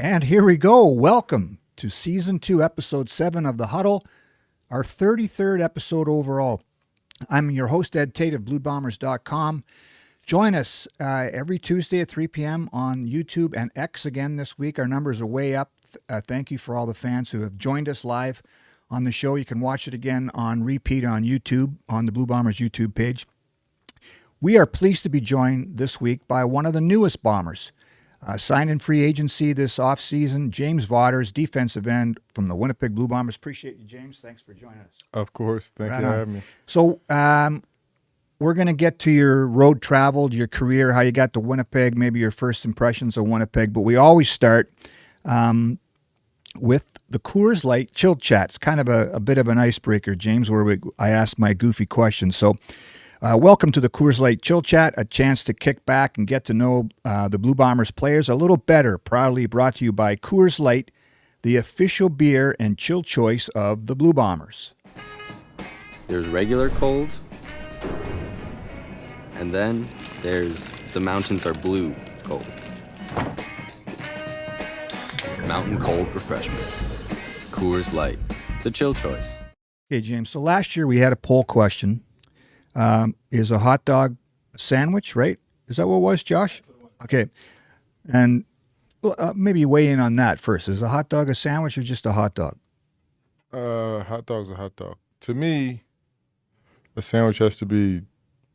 And here we go. Welcome to Season 2, Episode 7 of The Huddle, our 33rd episode overall. I'm your host, Ed Tait of BlueBombers.com. Join us every Tuesday at 3 p.m. on YouTube and X again this week. Our numbers are way up. Thank you for all the fans who have joined us live on the show. You can watch it again on repeat on YouTube, on the Blue Bombers YouTube page. We are pleased to be joined this week by one of the newest Bombers. Signed in free agency this offseason, James Vaughters, defensive end from the Winnipeg Blue Bombers. Appreciate you, James. Thanks for joining us. Of course. Thank you for having me. So we're going to get to your road traveled, your career, how you got to Winnipeg, maybe your first impressions of Winnipeg. But we always start with the Coors Light Chill Chat. It's kind of a bit of an icebreaker, James, where I ask my goofy questions. So welcome to the Coors Light Chill Chat, a chance to kick back and get to know the Blue Bombers players a little better. Proudly brought to you by Coors Light, the official beer and chill choice of the Blue Bombers. There's regular cold, and then there's the mountains are blue cold. Mountain cold refreshment. Coors Light, the chill choice. Okay, James, so last year we had a poll question. Is a hot dog a sandwich, right? Is that what it was, Josh? Okay. And maybe weigh in on that first. Is a hot dog a sandwich or just a hot dog? Hot dog's a hot dog. To me, a sandwich has to be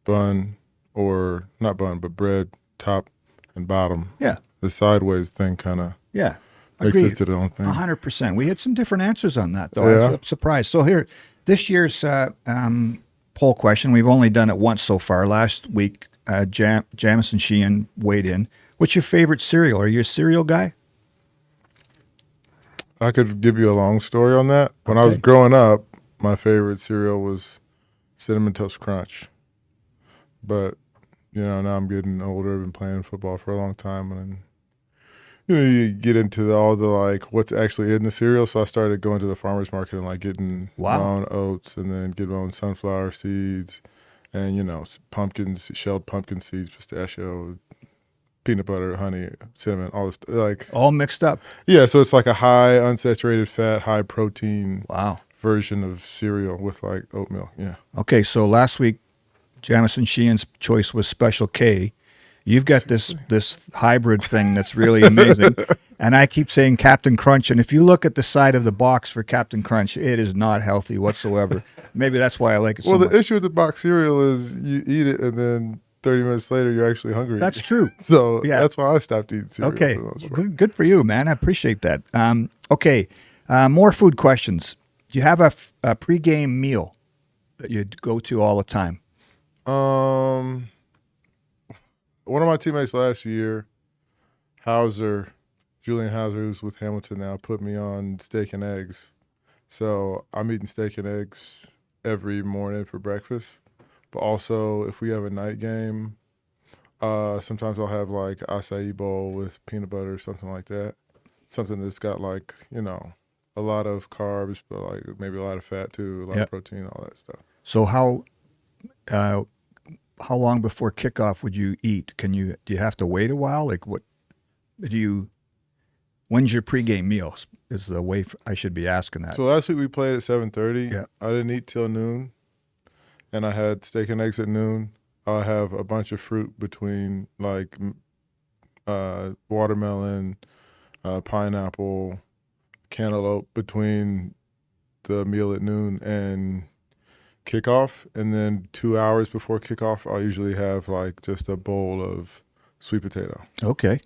bun or not bun, but bread, top and bottom. Yeah. The sideways thing kind of makes Agreed. it to the own thing. 100%. We had some different answers on that, though. Yeah. I'm surprised. So here, this year's poll question, we've only done it once so far. Last week, Jamison Sheehan weighed in. What's your favorite cereal? Are you a cereal guy? I could give you a long story on that. When I was growing up, my favorite cereal was Cinnamon Toast Crunch. But, now I'm getting older. I've been playing football for a long time. And you get into all the, what's actually in the cereal. So I started going to the farmer's market and, getting my own oats and then getting my own sunflower seeds and, pumpkins, shelled pumpkin seeds, pistachio, peanut butter, honey, cinnamon, all this, all mixed up. Yeah, so it's like a high unsaturated fat, high protein version of cereal with oatmeal. Yeah. Okay, so last week, Jamison Sheehan's choice was Special K. You've got this hybrid thing that's really amazing. And I keep saying Captain Crunch. And if you look at the side of the box for Captain Crunch, it is not healthy whatsoever. Maybe that's why I like it so much. Well, the issue with the box cereal is you eat it and then 30 minutes later, you're actually hungry. That's true. So that's why I stopped eating cereal. Okay, good for you, man. I appreciate that. More food questions. Do you have a pregame meal that you go to all the time? One of my teammates last year, Julian Hauser, who's with Hamilton now, put me on steak and eggs. So I'm eating steak and eggs every morning for breakfast. But also, if we have a night game, sometimes I'll have acai bowl with peanut butter or something like that. Something that's got a lot of carbs, but maybe a lot of fat too, a lot of protein, all that stuff. So how long before kickoff would you eat? Do you have to wait a while? When's your pregame meal? Is the way I should be asking that. So last week we played at 7:30. Yeah. I didn't eat till noon, and I had steak and eggs at noon. I have a bunch of fruit between watermelon, pineapple, cantaloupe between the meal at noon and kickoff, and then 2 hours before kickoff, I'll usually have just a bowl of sweet potato. Okay.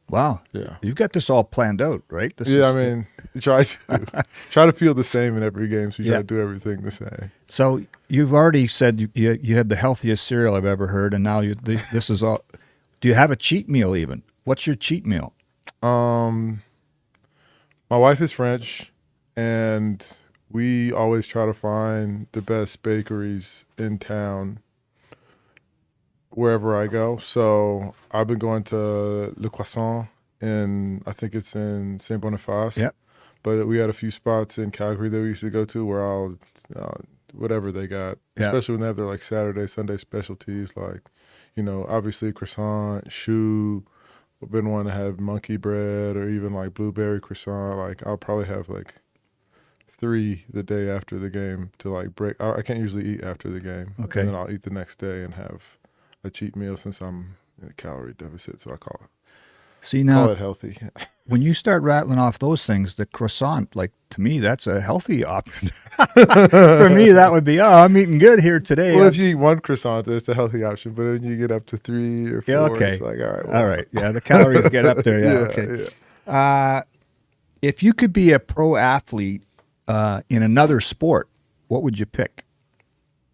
Wow. Yeah. You've got this all planned out, right? You try to feel the same in every game, so you try to do everything the same. So you've already said you had the healthiest cereal I've ever heard, and now this is all. Do you have a cheat meal even? What's your cheat meal? My wife is French, and we always try to find the best bakeries in town wherever I go. So I've been going to Le Croissant, and I think it's in St. Boniface. Yep. But we had a few spots in Calgary that we used to go to where I'll, whatever they got, especially when they have their Saturday, Sunday specialties, obviously croissant, choux, been wanting to have monkey bread or even like blueberry croissant. Like I'll probably have like 3 the day after the game to like break. I can't usually eat after the game. Okay. And then I'll eat the next day and have a cheat meal since I'm in a calorie deficit. So I call See, now, it healthy. when you start rattling off those things, the croissant, like to me, that's a healthy option. For me, that would be, I'm eating good here today. Well, if you eat 1 croissant, it's a healthy option. But when you get up to 3 or 4, Yeah, okay. it's like, all right. All right. Yeah, the calories get up there. Yeah, okay. Yeah. If you could be a pro athlete in another sport, what would you pick?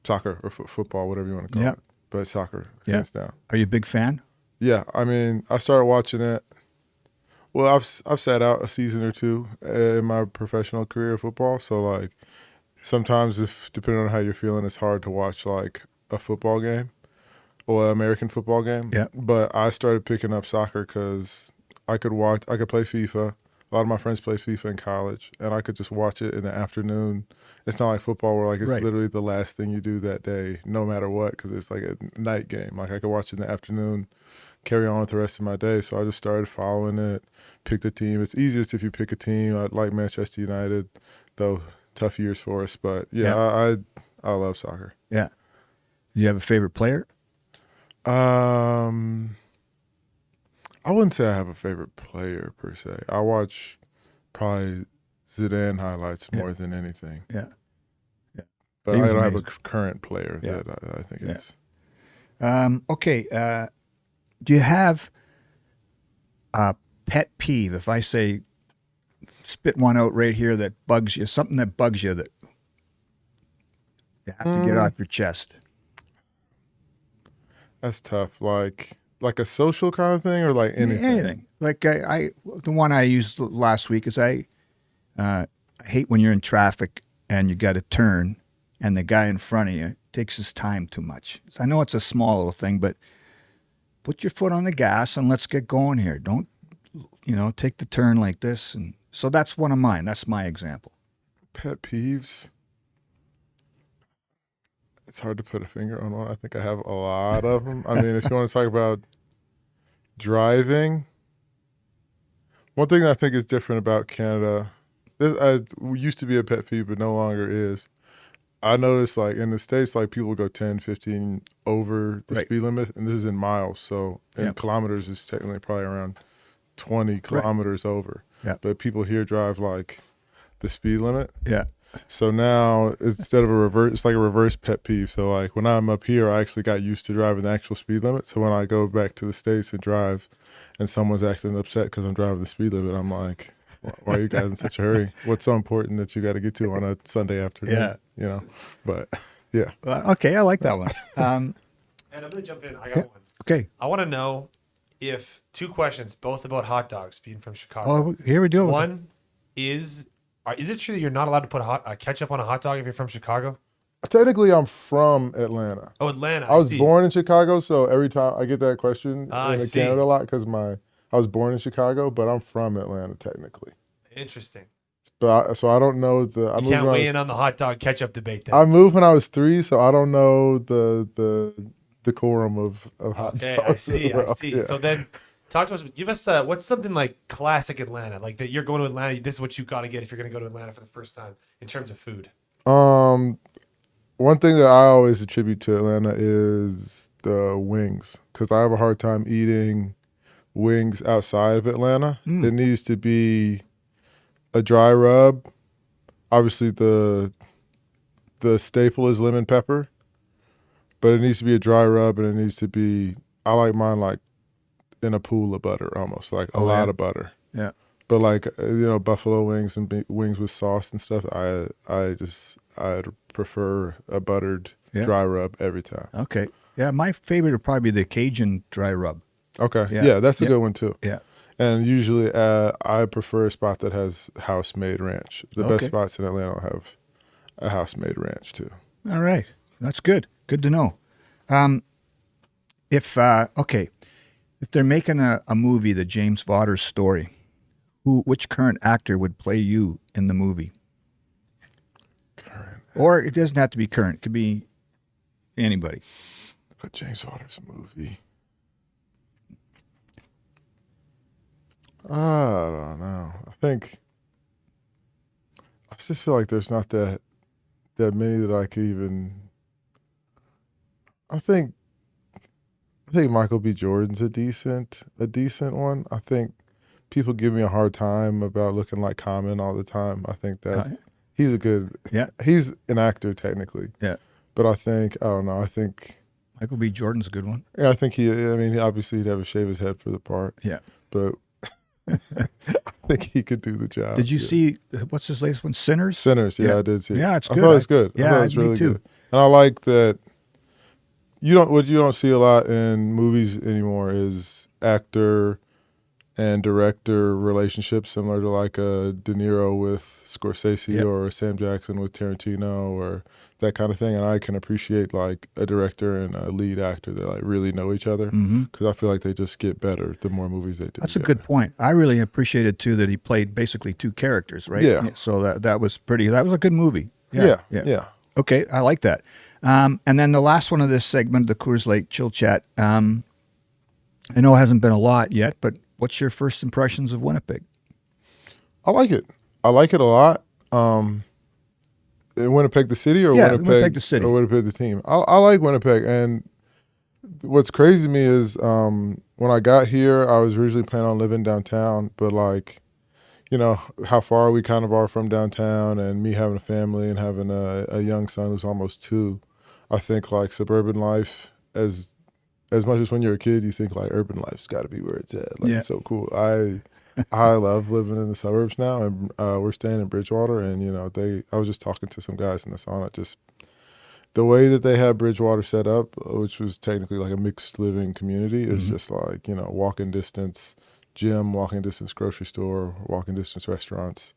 Soccer or football, whatever you want to call it. But soccer, hands down. Are you a big fan? Yeah, I mean, I started watching it. Well, I've sat out a season or 2 in my professional career of football. So like, sometimes if depending on how you're feeling, it's hard to watch like a football game or an American football game. Yeah. But I started picking up soccer because I could play FIFA. A lot of my friends play FIFA in college, and I could just watch it in the afternoon. It's not like football where like it's Right. literally the last thing you do that day, no matter what, because it's like a night game. Like I could watch it in the afternoon, carry on with the rest of my day. So I just started following it, picked a team. It's easiest if you pick a team. I like Manchester United, though tough years for us. But yeah. I love soccer. Yeah. Do you have a favorite player? I wouldn't say I have a favorite player per se. I watch probably Zidane highlights more than anything. Yeah. But He I was don't have a amazing. current player Yeah. that I think Yeah. is. Okay. Do you have a pet peeve? If I say, spit one out right here that bugs you, something that bugs you that you have to get off your chest. That's tough. Like a social kind of thing or like anything? Anything. Like the one I used last week is I hate when you're in traffic and you got to turn and the guy in front of you takes his time too much. I know it's a small little thing, but put your foot on the gas and let's get going here. Don't, take the turn like this. And so that's one of mine. That's my example. Pet peeves. It's hard to put a finger on one. I think I have a lot of them. I mean, if you want to talk about driving, one thing that I think is different about Canada, this used to be a pet peeve, but no longer is. I noticed like in the States, like people go 10, 15 over the speed limit, and this is in miles. So in kilometers is technically probably around 20 kilometers over. Yeah. But people here drive like the speed limit. Yeah. So now instead of it's like a reverse pet peeve. So like when I'm up here, I actually got used to driving the actual speed limit. So when I go back to the States and drive and someone's acting upset because I'm driving the speed limit, I'm like, why are you guys in such a hurry? What's so important that you got to get to on a Sunday afternoon? Yeah. But yeah. Okay. I like that one. And I'm going to jump in. I got one. Okay. I want to know if 2 questions, both about hot dogs, being from Chicago. Oh, here we do. One is it true that you're not allowed to put ketchup on a hot dog if you're from Chicago? Technically, I'm from Atlanta. Oh, Atlanta. I was see. born in Chicago, so every time I get that question I in see. Canada a lot because I was born in Chicago, but I'm from Atlanta technically. Interesting. But so I don't know You can't weigh in on the hot dog ketchup debate then. I moved when I was 3, so I don't know the decorum of hot Okay, dogs. I see. Yeah. So then, talk to us. Give us what's something like classic Atlanta, like that you're going to Atlanta. This is what you got to get if you're going to go to Atlanta for the first time in terms of food. One thing that I always attribute to Atlanta is the wings, because I have a hard time eating wings outside of Atlanta. It needs to be a dry rub. Obviously, the staple is lemon pepper, but it needs to be a dry rub, and it needs to be. I like mine like in a pool of butter, almost like a lot of butter. Yeah. But like buffalo wings and wings with sauce and stuff, I'd prefer a buttered dry rub every time. Okay. Yeah, my favorite would probably be the Cajun dry rub. Okay. Yeah, that's a good one too. Yeah. And usually I prefer a spot that has house-made ranch. The best spots in Atlanta have a house-made ranch too. All right. That's good. Good to know. If they're making a movie, the James Vaughters story, which current actor would play you in the movie? Current. Or it doesn't have to be current. It could be anybody. A James Vaughters movie. I don't know. I just feel like there's not that many that I could even. I think Michael B. Jordan's a decent one. I think people give me a hard time about looking like Common all the time. I think that's he's a good. Yeah. He's an actor technically. Yeah. But I don't know. I think Michael B. Jordan's a good one. I think I mean, obviously he'd have to shave his head for the part. Yeah. But I think he could do the job. Did you see what's his latest one? Sinners. Sinners? Yeah, Yeah. I did see. Yeah, it's I good. thought it was good. I Yeah, thought it was me really too. good. And I like that. What you don't see a lot in movies anymore is actor and director relationships similar to like a De Niro with Scorsese Yep. or Sam Jackson with Tarantino or that kind of thing. And I can appreciate like a director and a lead actor that like really know each other because I feel like they just get better the more movies they do. That's a together. good point. I really appreciated too that he played basically two characters, right? Yeah. So that was that was a good movie. Yeah. Okay, I like that. And then the last one of this segment, the Coors Light Chill Chat. I know it hasn't been a lot yet, but what's your first impressions of Winnipeg? I like it. I like it a lot. In Winnipeg the city or Winnipeg the city. or Winnipeg the team. I like Winnipeg, and what's crazy to me is when I got here, I was originally planning on living downtown, but like, how far we kind of are from downtown, and me having a family and having a young son who's almost 2, I think like suburban life as much as when you're a kid, you think like urban life's got to be where it's at. Like it's so cool. I love living in the suburbs now, and we're staying in Bridgewater, and I was just talking to some guys in the sauna, just the way that they have Bridgewater set up, which was technically like a mixed living community, is just like, walking distance gym, walking distance grocery store, walking distance restaurants,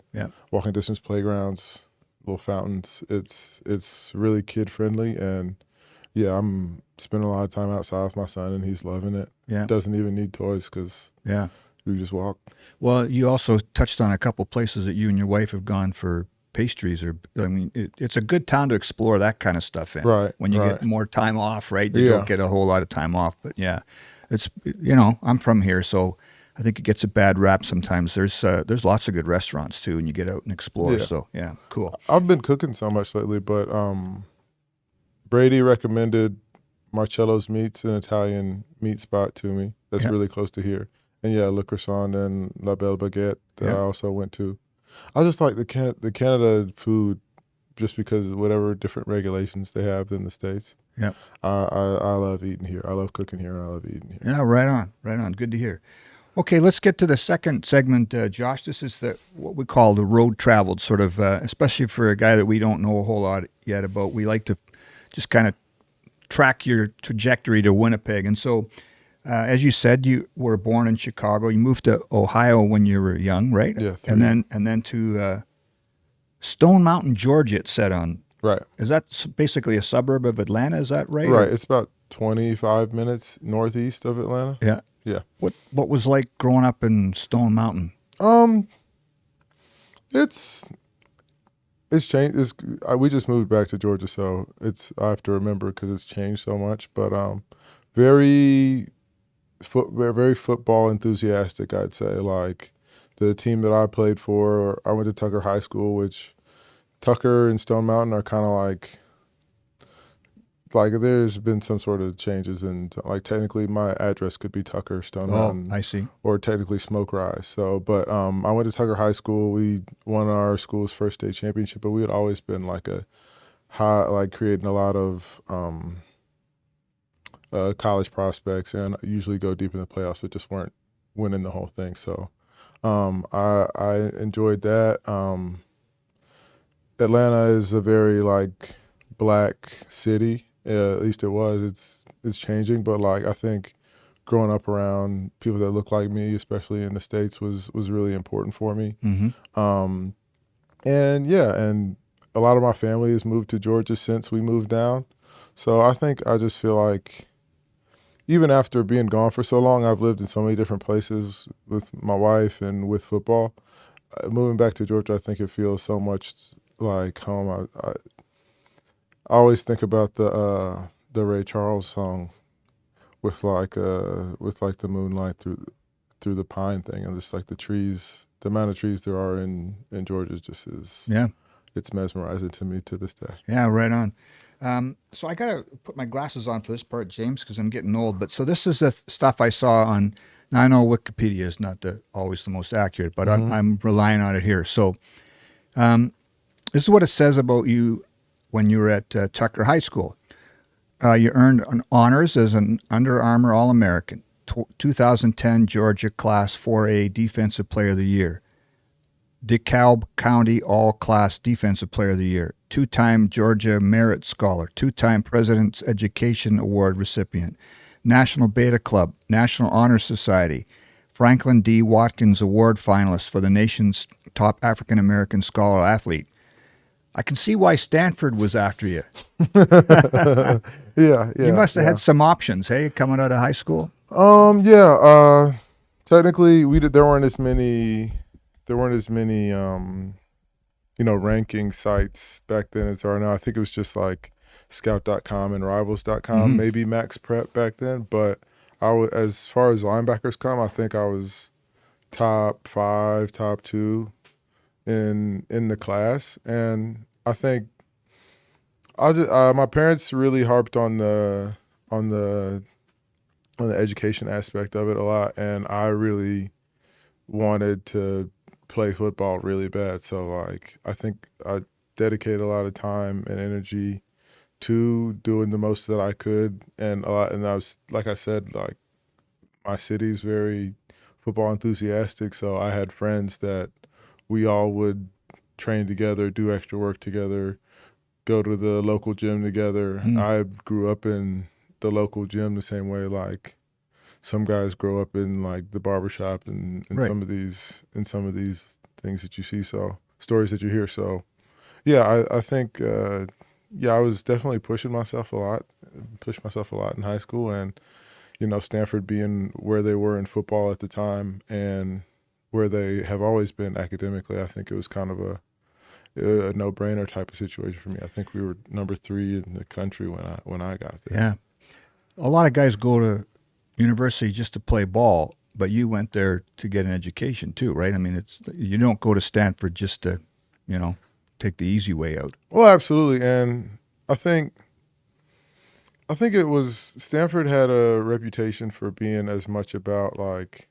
walking distance playgrounds, little fountains. It's really kid friendly, and yeah, I'm spending a lot of time outside with my son, and he's loving it. Yeah. Doesn't even need toys because we just walk. Well, you also touched on a couple places that you and your wife have gone for pastries. It's a good town to explore that kind of stuff in. Right. When you get more time off, right? You don't get a whole lot of time off, but yeah, it's I'm from here, so I think it gets a bad rap sometimes. There's lots of good restaurants too, and you get out and explore. Yeah. So yeah, cool. I've been cooking so much lately, but Brady recommended Marcello's Meats, an Italian meat spot, to me. That's really close to here. And yeah, Le Croissant and La Belle Baguette that I also went to. I just like the Canada food just because of whatever different regulations they have than the States. Yeah. I love eating here. I love cooking here, and I love eating here. Yeah, right on. Good to hear. Okay, let's get to the second segment, Josh. This is what we call the road traveled, sort of, especially for a guy that we don't know a whole lot yet about. We like to just kind of track your trajectory to Winnipeg. And so, as you said, you were born in Chicago. You moved to Ohio when you were young, right? Yeah. And then to Stone Mountain, Georgia. It said on. Right. Is that basically a suburb of Atlanta? Is that right? Right. It's about 25 minutes northeast of Atlanta. Yeah. Yeah. What was like growing up in Stone Mountain? It's changed. We just moved back to Georgia, so I have to remember because it's changed so much. But very football enthusiastic, I'd say. Like the team that I played for, I went to Tucker High School, which Tucker and Stone Mountain are kind of like there's been some sort of changes in, like, technically my address could be Tucker, Stone Mountain. I see. Or technically Smoke Rise. So, but I went to Tucker High School. We won our school's first state championship, but we had always been like creating a lot of college prospects and usually go deep in the playoffs, but just weren't winning the whole thing. So I enjoyed that. Atlanta is a very like black city. At least it was. It's changing, but like I think growing up around people that look like me, especially in the States, was really important for me. Mm-hmm. And a lot of my family has moved to Georgia since we moved down. So I think I just feel like even after being gone for so long, I've lived in so many different places with my wife and with football. Moving back to Georgia, I think it feels so much like home. I always think about the Ray Charles song with the moonlight through through the pine thing, and just like the trees, the amount of trees there are in Georgia just is, Yeah. it's mesmerizing to me to this day. Yeah, right on. So I got to put my glasses on for this part, James, because I'm getting old. But so this is the stuff I saw on, now I know Wikipedia is not always the most accurate, but I'm relying on it here. So this is what it says about you when you were at Tucker High School. You earned an honors as an Under Armour All-American, 2010 Georgia Class 4A Defensive Player of the Year, DeKalb County All-Class Defensive Player of the Year, two-time Georgia Merit Scholar, two-time President's Education Award recipient, National Beta Club, National Honor Society, Franklin D. Watkins Award finalist for the nation's top African-American scholar athlete. I can see why Stanford was after you. Yeah. You must have had some options, hey, coming out of high school? Technically there weren't as many ranking sites back then as there are now. I think it was just like scout.com and rivals.com, maybe Max Prep back then, but as far as linebackers come, I think I was top 5, top 2 in the class. And I think my parents really harped on the education aspect of it a lot, and I really wanted to play football really bad. So like I think I dedicated a lot of time and energy to doing the most that I could, and I was, like I said, like my city's very football enthusiastic, so I had friends that we all would train together, do extra work together, go to the local gym together. I grew up in the local gym the same way like some guys grow up in like the barbershop and Right. some of these things that you see, so stories that you hear. So yeah, I think I was definitely pushing myself a lot in high school, and Stanford being where they were in football at the time and where they have always been academically, I think it was kind of a no-brainer type of situation for me. I think we were number 3 in the country when I got there. Yeah. A lot of guys go to university just to play ball, but you went there to get an education too, right? I mean, you don't go to Stanford just to, take the easy way out. Well, absolutely. And I think it was, Stanford had a reputation for being as much about like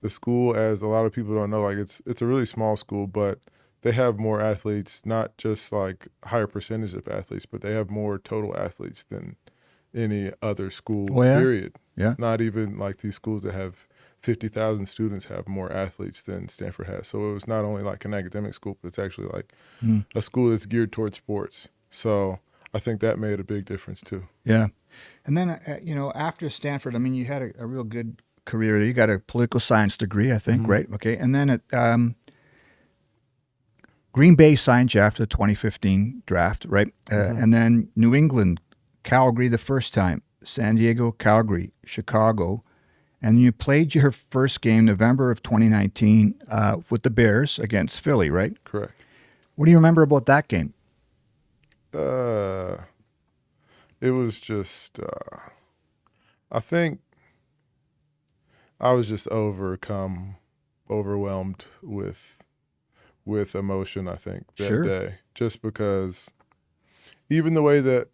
the school as a lot of people don't know. Like it's a really small school, but they have more athletes, not just like higher percentage of athletes, but they have more total athletes than any other school, period. Yeah. Not even like these schools that have 50,000 students have more athletes than Stanford has. So it was not only like an academic school, but it's actually like a school that's geared towards sports. So I think that made a big difference too. Yeah. And then, after Stanford, I mean, you had a real good career. You got a political science degree, I think, right? Okay. And then at Green Bay signed you after the 2015 draft, right? And then New England, Calgary the first time, San Diego, Calgary, Chicago. And you played your first game November of 2019 with the Bears against Philly, right? Correct. What do you remember about that game? It was just, I think I was just overwhelmed with emotion, I think, that day. Just because even the way that,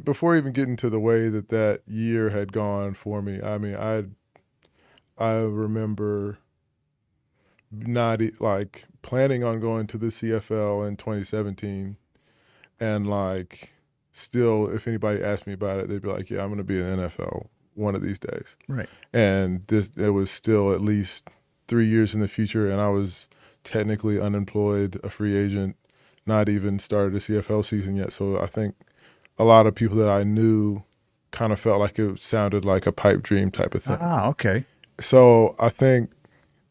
before even getting to the way that year had gone for me, I mean, I remember not like planning on going to the CFL in 2017, and like still, if anybody asked me about it, they'd be like, yeah, I'm going to be in the NFL one of these days. Right. And it was still at least 3 years in the future, and I was technically unemployed, a free agent, not even started a CFL season yet. So I think a lot of people that I knew kind of felt like it sounded like a pipe dream type of thing. Ah, okay. So I think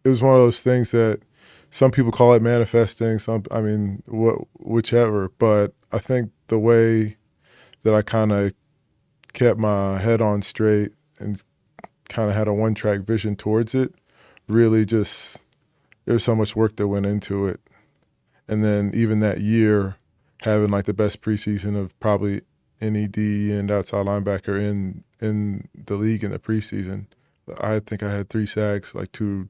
it was one of those things that some people call it manifesting, whichever. But I think the way that I kind of kept my head on straight and kind of had a one-track vision towards it, really just, there was so much work that went into it. And then even that year, having like the best preseason of probably any D and outside linebacker in the league in the preseason. I think I had 3 sacks, like 2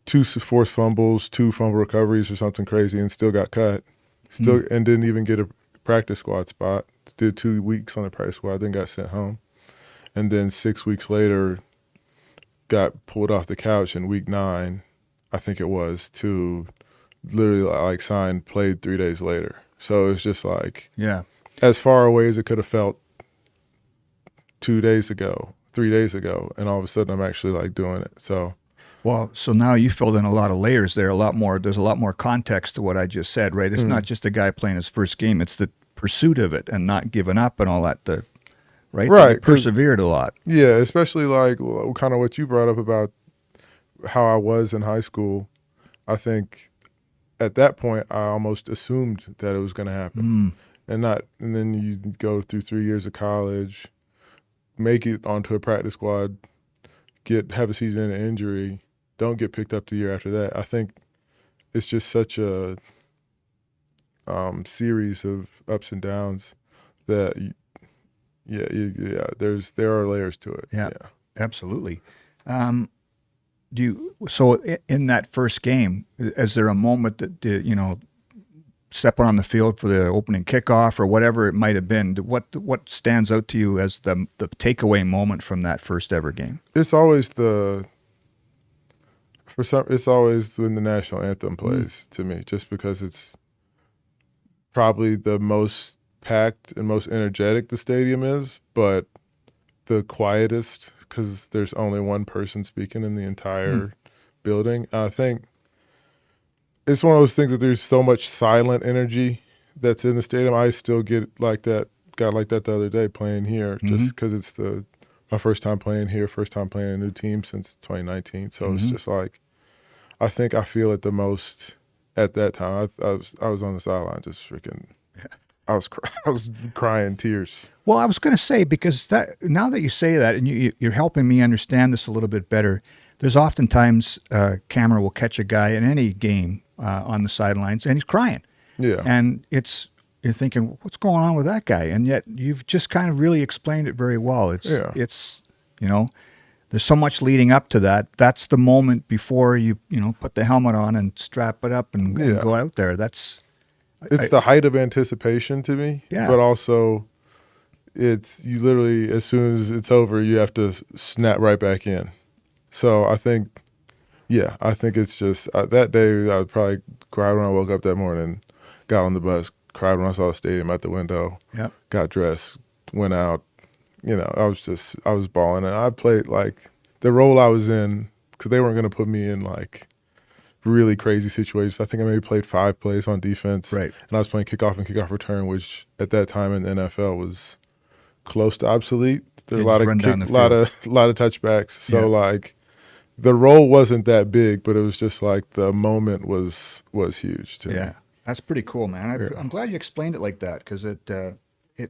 2 forced fumbles, 2 fumble recoveries or something crazy, and still got cut. And didn't even get a practice squad spot. Did 2 weeks on the practice squad, then got sent home. And then 6 weeks later, got pulled off the couch in week 9, I think it was, to literally like played 3 days later. So it's just like, as far away as it could have felt 2 days ago, 3 days ago, and all of a sudden I'm actually like doing it. So. Well, so now you filled in a lot of layers there, there's a lot more context to what I just said, right? It's not just a guy playing his first game, it's the pursuit of it and not giving up and all that, right? Right. You persevered a lot. Yeah, especially like kind of what you brought up about how I was in high school. I think at that point I almost assumed that it was going to happen. And then you go through 3 years of college, make it onto a practice squad, have a season-ending injury, don't get picked up the year after that. I think it's just such a series of ups and downs that, there are layers to it. Yeah. Absolutely. So in that first game, is there a moment that stepping on the field for the opening kickoff or whatever it might have been? What stands out to you as the takeaway moment from that first ever game? It's always it's always when the national anthem plays to me, just because it's probably the most packed and most energetic the stadium is, but the quietest because there's only one person speaking in the entire building. I think it's one of those things that there's so much silent energy that's in the stadium. I still got like that the other day playing here, just because it's my first time playing here, first time playing a new team since 2019. So it's just like, I think I feel it the most at that time. I was on the sideline just freaking, I was crying tears. Well, I was going to say, because now that you say that, and you're helping me understand this a little bit better, there's oftentimes a camera will catch a guy in any game on the sidelines, and he's crying. Yeah. And you're thinking, what's going on with that guy? And yet you've just kind of really explained it very well. It's there's so much leading up to that. That's the moment before you put the helmet on and strap it up and go out there. It's the height of anticipation to me. Yeah. But also, it's you literally, as soon as it's over, you have to snap right back in. So I think it's just that day I probably cried when I woke up that morning, got on the bus, cried when I saw the stadium out the window, got dressed, went out. I was balling, and I played like the role I was in, because they weren't going to put me in like really crazy situations. I think I maybe played 5 plays on defense, right? And I was playing kickoff and kickoff return, which at that time in the NFL was close to obsolete. There's a lot of touchbacks. So like the role wasn't that big, but it was just like the moment was huge to me. Yeah, that's pretty cool, man. I'm glad you explained it like that, because it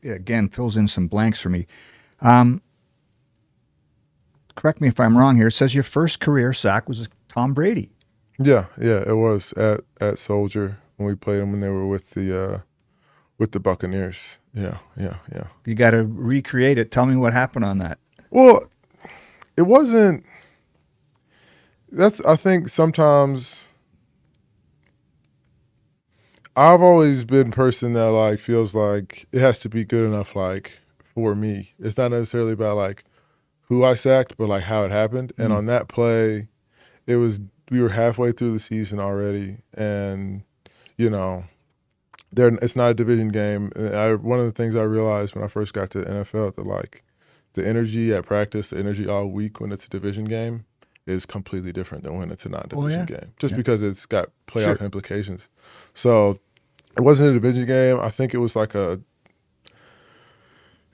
again fills in some blanks for me. Correct me if I'm wrong here. It says your first career sack was Tom Brady. Yeah, it was at Soldier when we played them when they were with the Buccaneers. Yeah. You got to recreate it. Tell me what happened on that. Well, it wasn't. I think sometimes I've always been a person that like feels like it has to be good enough like for me. It's not necessarily about like who I sacked, but like how it happened. And on that play, we were halfway through the season already, and it's not a division game. And one of the things I realized when I first got to the NFL, that like the energy at practice, the energy all week when it's a division game is completely different than when it's a non-division game, just because it's got playoff implications. So it wasn't a division game. I think it was like I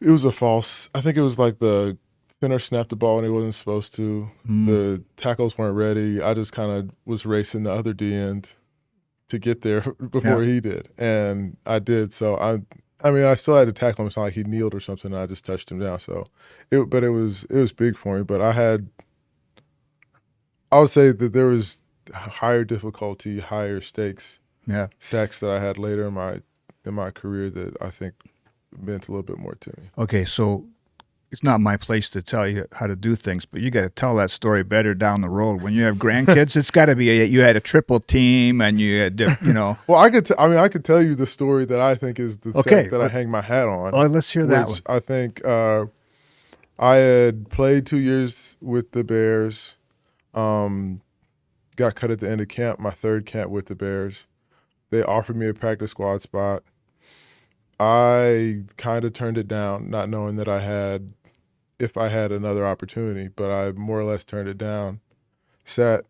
think it was like the center snapped the ball and he wasn't supposed to. The tackles weren't ready. I just kind of was racing the other D end to get there before he did, and I did. So I still had to tackle him. It's not like he kneeled or something. I just touched him down. So it was big for me. But I would say that there was higher difficulty, higher stakes sacks that I had later in my career that I think meant a little bit more to me. Okay, so it's not my place to tell you how to do things, but you got to tell that story better down the road. When you have grandkids, it's got to be you had a triple team and you had, Well, I could tell you the story that I think is the Okay. sack that I hang my hat on. Oh, let's hear that one. I think I had played 2 years with the Bears. Got cut at the end of camp, my third camp with the Bears. They offered me a practice squad spot. I kind of turned it down, not knowing that if I had another opportunity, but I more or less turned it down. Sat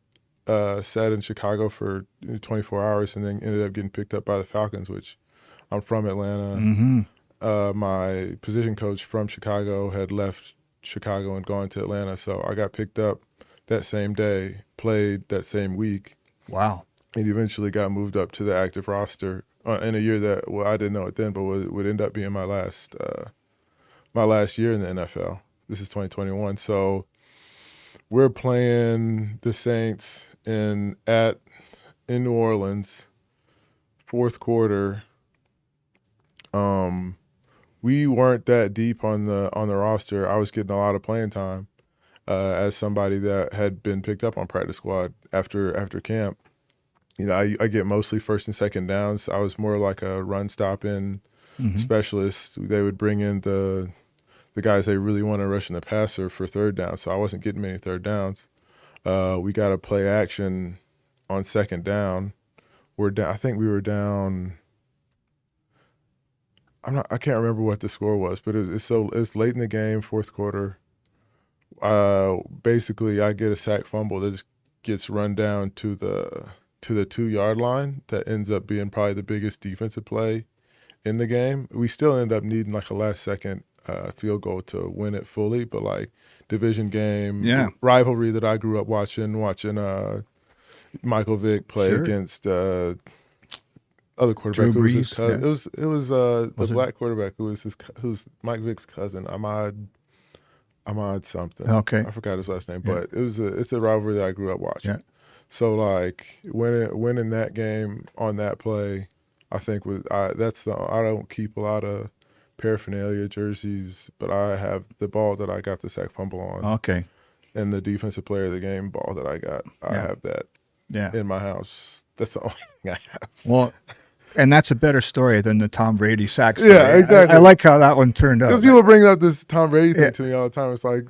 in Chicago for 24 hours and then ended up getting picked up by the Falcons, which I'm from Atlanta. Mm-hmm. My position coach from Chicago had left Chicago and gone to Atlanta, so I got picked up that same day, played that same week, Wow. and eventually got moved up to the active roster in a year that, well, I didn't know it then, but would end up being my last year in the NFL. This is 2021, so we're playing the Saints in New Orleans, fourth quarter. We weren't that deep on the roster. I was getting a lot of playing time as somebody that had been picked up on practice squad after camp. I get mostly first and second downs. I was more like a run stopping specialist. They would bring in the guys they really want to rush in the passer for third down, so I wasn't getting many third downs. We got to play action on second down. We're down. I think we were down. I can't remember what the score was, but it's late in the game, fourth quarter. Basically, I get a sack fumble that just gets run down to the 2-yard line. That ends up being probably the biggest defensive play in the game. We still ended up needing like a last-second field goal to win it fully, but like division game, rivalry that I grew up watching Michael Vick play against other quarterback who was his cousin. It was the black quarterback who's Mike Vick's cousin, Ahmad something. Okay, I forgot his last name, but it's a rivalry that I grew up watching. Yeah. So like winning that game on that play, I think I don't keep a lot of paraphernalia jerseys, but I have the ball that I got the sack fumble on. Okay. And the defensive player of the game ball that I got, I have that in my house. That's the only thing I have. Well, and that's a better story than the Tom Brady sack story. Yeah, exactly. I like how that one turned out. Because people bring up this Tom Brady thing to me all the time. It's like,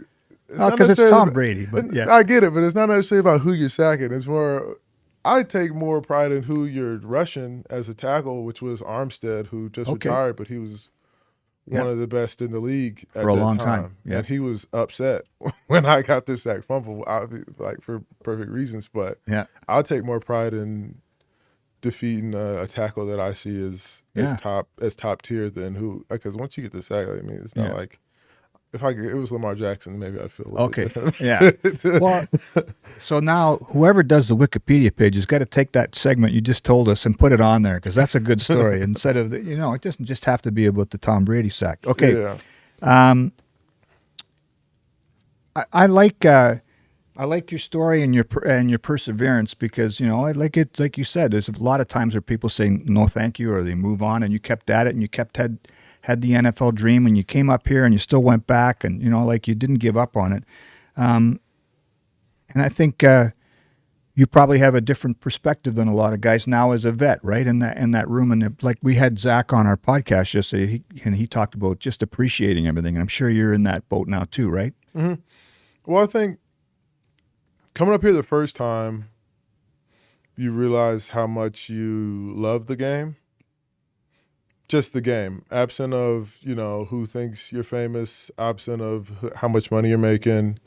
because it's Tom Brady. But I get it, but it's not necessarily about who you're sacking. It's more, I take more pride in who you're rushing as a tackle, which was Armstead, who just retired, but he was one of the best in the league at for a that long time. Yeah. And he was upset when I got this sack fumble, like for perfect reasons. But I'll take more pride in defeating a tackle that I see as top tier than who, because once you get the sack, I mean, it's not like if it was Lamar Jackson, maybe I'd feel a little bit better. Well, so now whoever does the Wikipedia page has got to take that segment you just told us and put it on there, because that's a good story. Instead of it doesn't just have to be about the Tom Brady sack. Okay. Yeah. I like your story and your perseverance, because I like it. Like you said, there's a lot of times where people say no, thank you, or they move on, and you kept at it, and you had the NFL dream, and you came up here, and you still went back, and like you didn't give up on it. And I think you probably have a different perspective than a lot of guys now as a vet, right? In that room, and like we had Zach on our podcast yesterday, and he talked about just appreciating everything. And I'm sure you're in that boat now too, right? Mm-hmm. Well, I think coming up here the first time, you realize how much you love the game. Just the game, absent of, who thinks you're famous, absent of how much money you're making,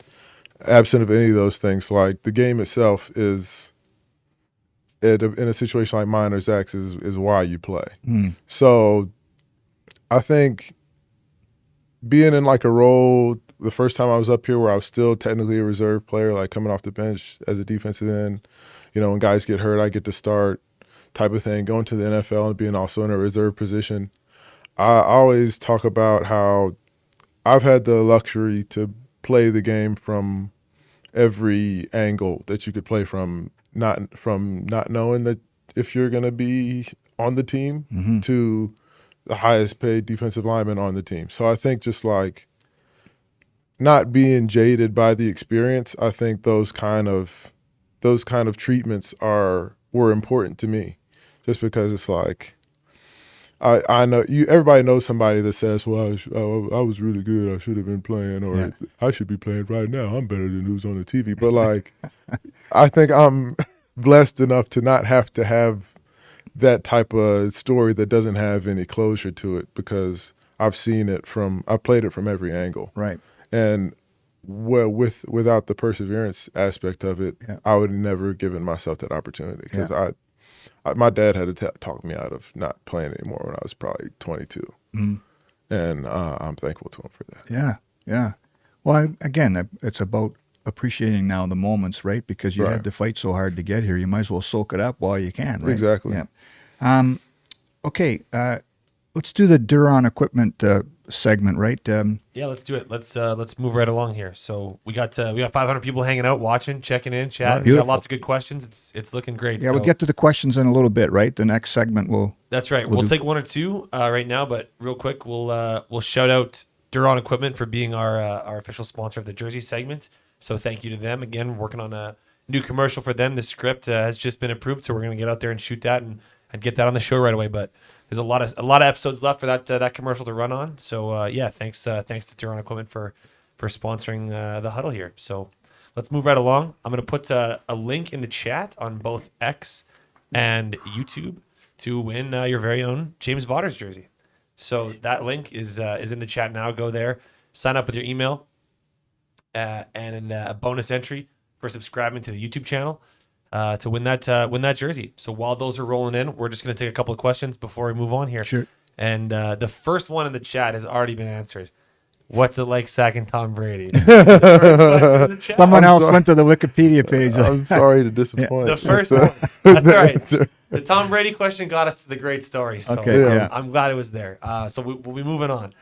absent of any of those things. Like the game itself is, in a situation like mine or Zach's, is why you play. So I think being in like a role, the first time I was up here where I was still technically a reserve player, like coming off the bench as a defensive end, when guys get hurt, I get to start, type of thing, going to the NFL and being also in a reserve position. I always talk about how I've had the luxury to play the game from every angle that you could play from not knowing that if you're going to be on the team to the highest paid defensive lineman on the team. So I think just like not being jaded by the experience, I think those kind of treatments were important to me, just because it's like I know everybody knows somebody that says, well, I was really good, I should have been playing, or I should be playing right now, I'm better than who's on the TV. But like I think I'm blessed enough to not have to have that type of story that doesn't have any closure to it, because I've played it from every angle. Right. And without the perseverance aspect of it, I would have never given myself that opportunity, because my dad had to talk me out of not playing anymore when I was probably 22. And I'm thankful to him for that. Yeah, yeah. Well, again, it's about appreciating now the moments, right? Because you had to fight so hard to get here. You might as well soak it up while you can, right? Exactly. Yeah. Okay, let's do the Duron equipment segment, right? Yeah, let's do it. Let's move right along here. So we got 500 people hanging out, watching, checking in, chatting. We got lots of good questions. It's looking great. Yeah, we'll get to the questions in a little bit, right? The next segment will. That's right. We'll take one or two right now, but real quick, we'll shout out Duron Equipment for being our official sponsor of the Jersey segment. So thank you to them again. Working on a new commercial for them. The script has just been approved, so we're going to get out there and shoot that and get that on the show right away. But there's a lot of episodes left for that commercial to run on. So thanks to Duron Equipment for sponsoring the Huddle here. So let's move right along. I'm going to put a link in the chat on both X and YouTube to win your very own James Vaughters jersey. So that link is in the chat now. Go there, sign up with your email, and a bonus entry for subscribing to the YouTube channel to win that jersey. So while those are rolling in, we're just going to take a couple of questions before we move on here. Sure. And the first one in the chat has already been answered. What's it like sacking Tom Brady? Someone else went to the Wikipedia page. I'm sorry to disappoint. The first one. That's all right. The Tom Brady question got us to the great story. So I'm glad it was there. So we'll be moving on.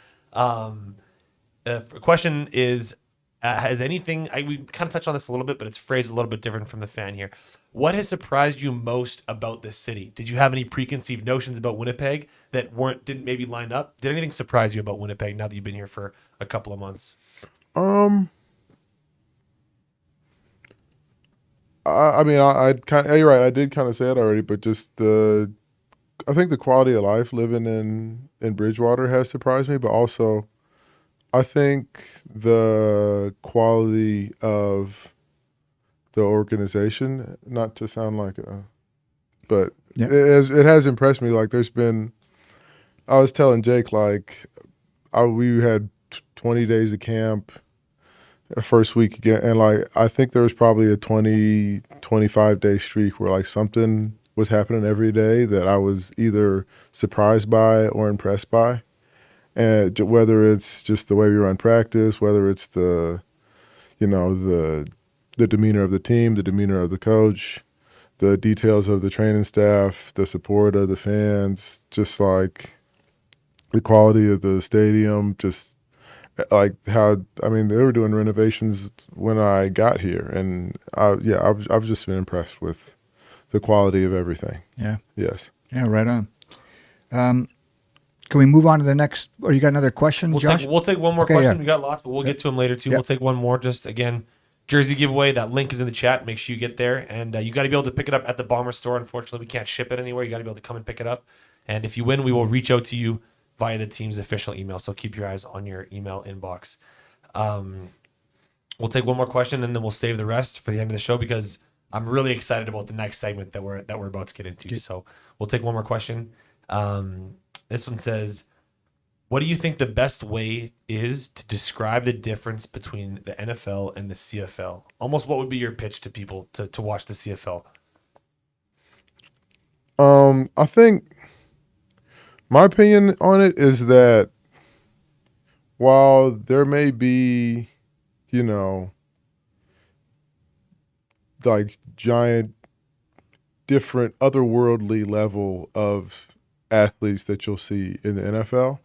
The question is, has anything, we kind of touched on this a little bit, but it's phrased a little bit different from the fan here. What has surprised you most about this city? Did you have any preconceived notions about Winnipeg that didn't maybe line up? Did anything surprise you about Winnipeg now that you've been here for a couple of months? I mean, you're right. I did kind of say it already, but just I think the quality of life living in Bridgewater has surprised me, but also I think the quality of the organization, not to sound like but it has impressed me. Like I was telling Jake, like we had 20 days of camp first week again, and like I think there was probably a 25 day streak where like something was happening every day that I was either surprised by or impressed by. And whether it's just the way we run practice, whether it's the demeanor of the team, the demeanor of the coach, the details of the training staff, the support of the fans, just like the quality of the stadium, just like how, I mean, they were doing renovations when I got here. And I've just been impressed with the quality of everything. Yeah. Yes. Yeah, right on. Can we move on to the next, or you got another question, Josh? We'll take one more question. Yeah. We got lots, but we'll get to them later too. Yeah. We'll take one more. Just again, jersey giveaway. That link is in the chat. Make sure you get there, and you got to be able to pick it up at the Bomber store. Unfortunately, we can't ship it anywhere. You got to be able to come and pick it up. And if you win, we will reach out to you via the team's official email. So keep your eyes on your email inbox. We'll take one more question, and then we'll save the rest for the end of the show because I'm really excited about the next segment that we're about to get into. So we'll take one more question. This one says, what do you think the best way is to describe the difference between the NFL and the CFL? Almost what would be your pitch to people to watch the CFL? I think my opinion on it is that while there may be, like giant, different, otherworldly level of athletes that you'll see in the NFL,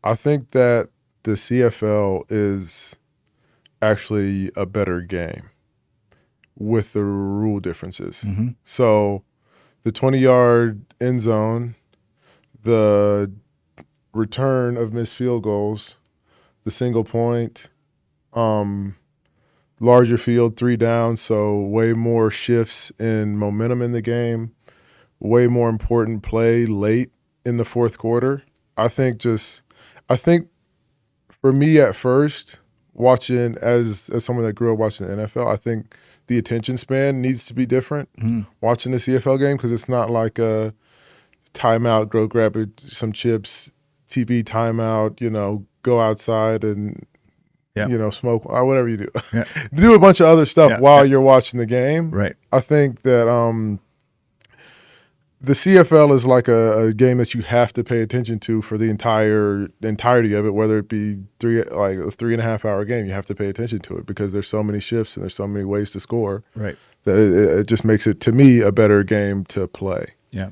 I think that the CFL is actually a better game with the rule differences. Mm-hmm. So the 20-yard end zone, the return of missed field goals, the single point, larger field, 3 down, so way more shifts in momentum in the game, way more important play late in the fourth quarter. I think for me at first, watching as someone that grew up watching the NFL, I think the attention span needs to be different watching the CFL game, because it's not like a timeout, go grab some chips, TV timeout, go outside and smoke, whatever you do. Yeah. Do a bunch of other stuff while you're watching the game. Right. I think that the CFL is like a game that you have to pay attention to for the entirety of it, whether it be a 3.5 hour game. You have to pay attention to it because there's so many shifts and there's so many ways to score. Right. That it just makes it, to me, a better game to play. Yeah.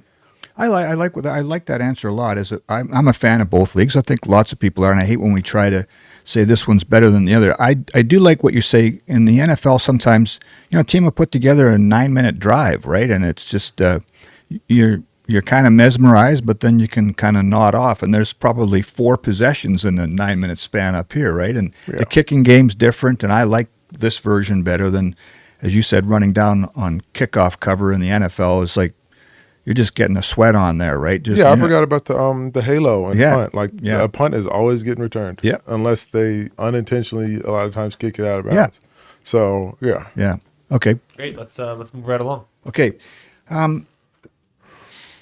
I like that answer a lot. I'm a fan of both leagues. I think lots of people are, and I hate when we try to say this one's better than the other. I do like what you say. In the NFL, sometimes a team will put together a 9-minute drive, right? And it's just you're kind of mesmerized, but then you can kind of nod off. And there's probably 4 possessions in a 9-minute span up here, right? And the kicking game's different, and I like this version better than, as you said, running down on kickoff cover in the NFL is like, you're just getting a sweat on there, right? I forgot about the halo and punt. A punt is always getting returned, unless they unintentionally a lot of times kick it out of bounds. So yeah. Okay, Great. Let's move right along. Okay,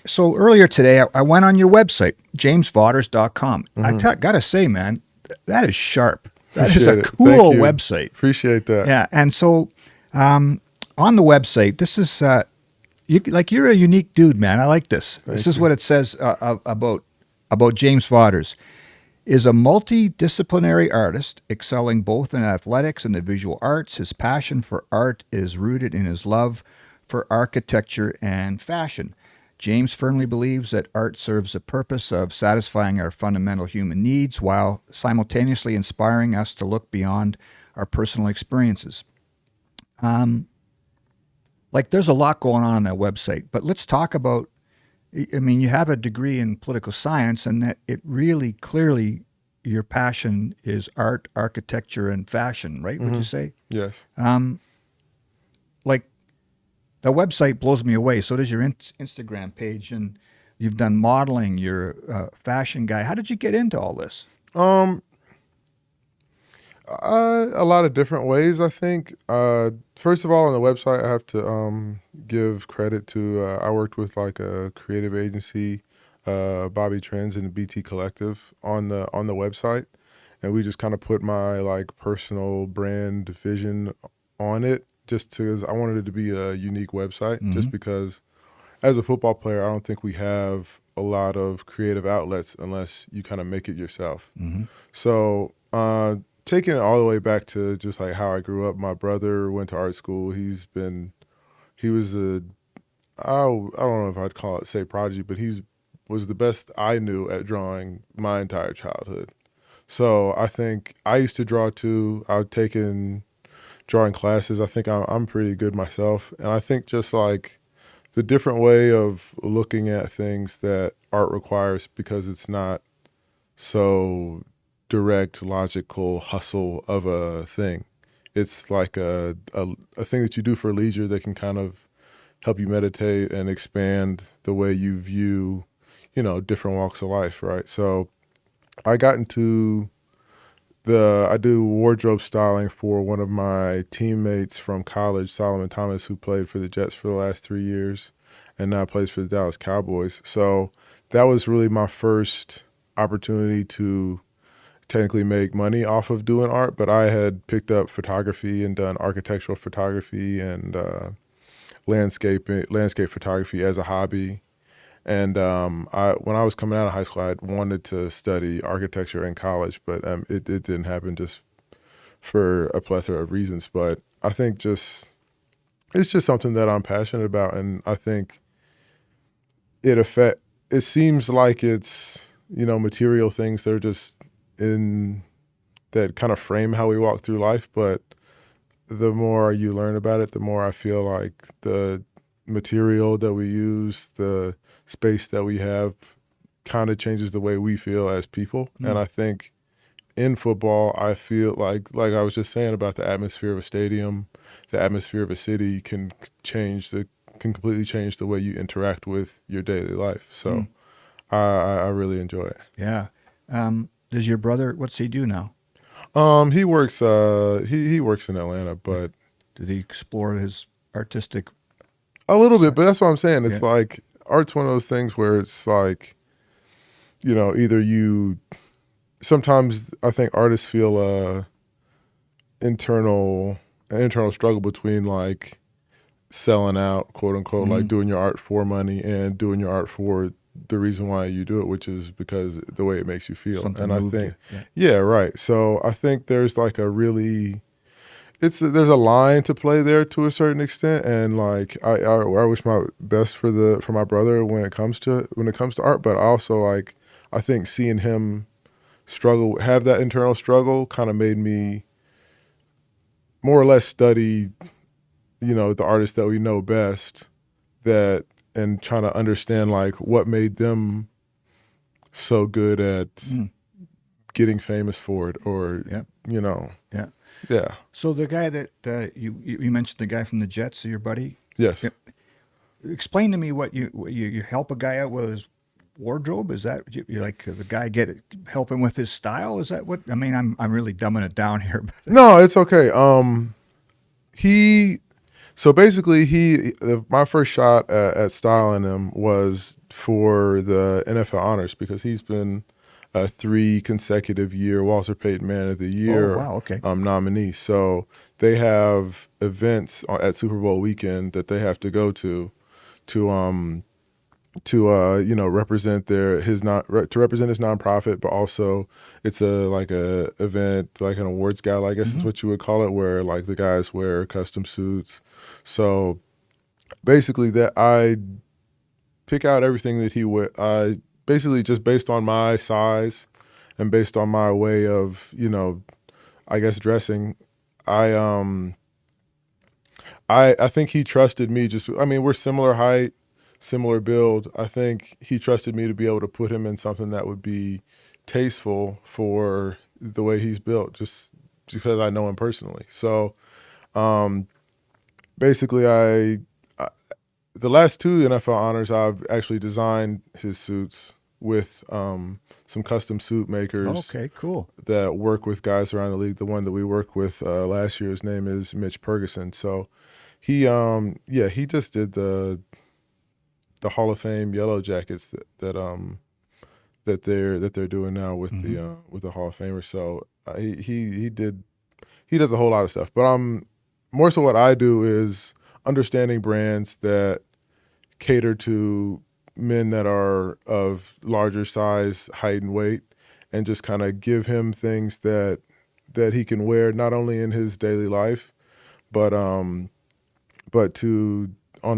so earlier today I went on your website, jamesvaughters.com. I gotta say, man, that is sharp. That is a cool website. Appreciate that. Yeah, and so on the website, this is. You're a unique dude, man. I like this. This is what it says about James Vaughters. Is a multidisciplinary artist, excelling both in athletics and the visual arts. His passion for art is rooted in his love for architecture and fashion. James firmly believes that art serves the purpose of satisfying our fundamental human needs while simultaneously inspiring us to look beyond our personal experiences. There's a lot going on that website, but let's talk about, you have a degree in political science, and that it really clearly, your passion is art, architecture, and fashion, right? Would you say? Yes. The website blows me away. So does your Instagram page, and you've done modeling, you're a fashion guy. How did you get into all this? A lot of different ways, I think. First of all, on the website, I have to give credit to, I worked with a creative agency, Bobby Trends and the BT Collective on the website. And we just kind of put my personal brand vision on it, just because I wanted it to be a unique website, just because as a football player, I don't think we have a lot of creative outlets unless you kind of make it yourself. So, taking it all the way back to just how I grew up, my brother went to art school. He was I don't know if I'd call it, say, prodigy, but he was the best I knew at drawing my entire childhood. So I think I used to draw too. I've taken drawing classes. I think I'm pretty good myself. And I think just the different way of looking at things that art requires, because it's not so direct, logical hustle of a thing. It's like a thing that you do for leisure that can kind of help you meditate and expand the way you view, different walks of life, right? So I got into I do wardrobe styling for one of my teammates from college, Solomon Thomas, who played for the Jets for the last 3 years and now plays for the Dallas Cowboys. So that was really my first opportunity to technically make money off of doing art, but I had picked up photography and done architectural photography and landscape photography as a hobby. And when I was coming out of high school, I wanted to study architecture in college, but it didn't happen, just for a plethora of reasons. But I think it's just something that I'm passionate about, and I think it seems like it's material things that are just that kind of frame how we walk through life, but the more you learn about it, the more I feel like the material that we use, the space that we have, kind of changes the way we feel as people. And I think in football, I feel like I was just saying about the atmosphere of a stadium, the atmosphere of a city can completely change the way you interact with your daily life. So I really enjoy it. Yeah. Does your brother, what's he do now? He works he works in Atlanta, but Did he explore his artistic? a little bit, but that's what I'm saying. It's Yeah. like art's one of those things where it's like, either sometimes I think artists feel an internal struggle between like selling out, quote unquote, like doing your art for money and doing your art for the reason why you do it, which is because the way it makes you feel. Something And I moved think, you. yeah, right. So I think there's like there's a line to play there to a certain extent, and like I wish my best for my brother when it comes to art, but also like I think seeing him have that internal struggle kind of made me more or less study, the artists that we know best, and trying to understand like what made them so good at getting famous for it, or Yeah. Yeah. yeah. So the guy that you mentioned, the guy from the Jets, your buddy. Yes. Yep. Explain to me what you help a guy out with his wardrobe. Is that you like the guy help him with his style? Is that what I mean? I'm really dumbing it down here. But No, it's okay. So basically my first shot at styling him was for the NFL honors, because he's been a 3 consecutive year Walter Payton Man of the Year wow, okay. Nominee. So they have events at Super Bowl weekend that they have to go to represent to represent his nonprofit, but also it's a event, like an awards gala, I guess is what you would call it, where like the guys wear custom suits. So basically that I pick out everything that he would, I basically just based on my size and based on my way of, I guess dressing, I think he trusted me we're similar height, similar build. I think he trusted me to be able to put him in something that would be tasteful for the way he's built, just because I know him personally. So basically the last 2 NFL honors, I've actually designed his suits with some custom suit makers. Okay, cool. That work with guys around the league. The one that we worked with last year, his name is Mitch Ferguson. So he just did the Hall of Fame yellow jackets that they're doing now with the Hall of Famers. So he does a whole lot of stuff. But more so what I do is understanding brands that cater to men that are of larger size, height, and weight, and just kind of give him things that he can wear not only in his daily life, but on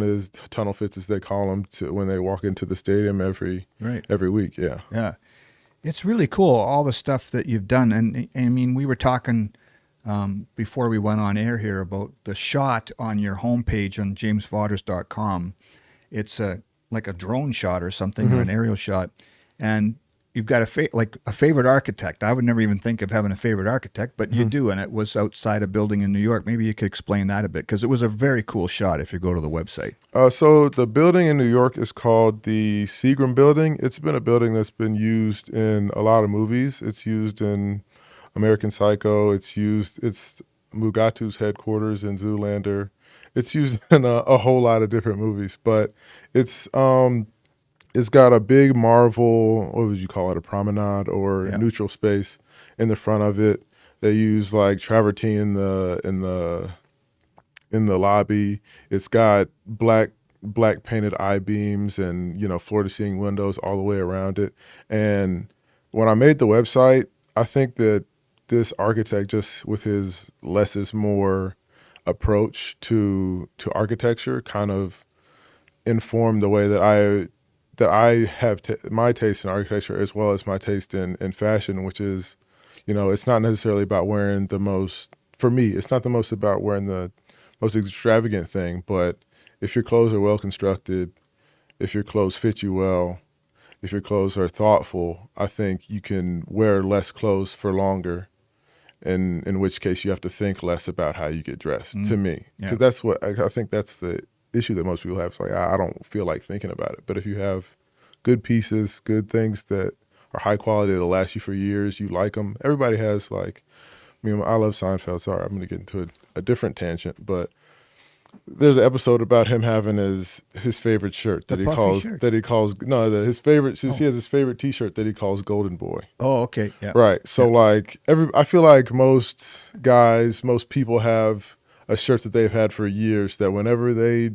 his tunnel fits, as they call them, to when they walk into the stadium every week. Yeah. Yeah. It's really cool, all the stuff that you've done. And I mean, we were talking before we went on air here about the shot on your homepage on jamesvaughters.com. It's like a drone shot or something, or an aerial shot. And you've got a favorite architect. I would never even think of having a favorite architect, but you do, and it was outside a building in New York. Maybe you could explain that a bit, because it was a very cool shot if you go to the website. So the building in New York is called the Seagram Building. It's been a building that's been used in a lot of movies. It's used in American Psycho. It's Mugatu's headquarters in Zoolander. It's used in a whole lot of different movies, but it's got a big Marvel, what would you call it, a promenade or neutral space in the front of it. They use like travertine in the lobby. It's got black painted I-beams and floor to ceiling windows all the way around it. And when I made the website, I think that this architect, just with his less is more approach to architecture, kind of informed the way that I have my taste in architecture, as well as my taste in fashion, which is, it's not necessarily about wearing for me, it's not about wearing the most extravagant thing, but if your clothes are well constructed, if your clothes fit you well, if your clothes are thoughtful, I think you can wear less clothes for longer. And in which case you have to think less about how you get dressed, to me. Because that's what I think that's the issue that most people have. It's like, I don't feel like thinking about it. But if you have good pieces, good things that are high quality, that'll last you for years, you like them. Everybody has like, I mean, I love Seinfeld. Sorry, I'm going to get into a different tangent, but there's an episode about him having his favorite shirt his favorite. He has his favorite T-shirt that he calls Golden Boy. Oh, okay, yeah. Right. So like I feel like most guys, most people have a shirt that they've had for years that whenever they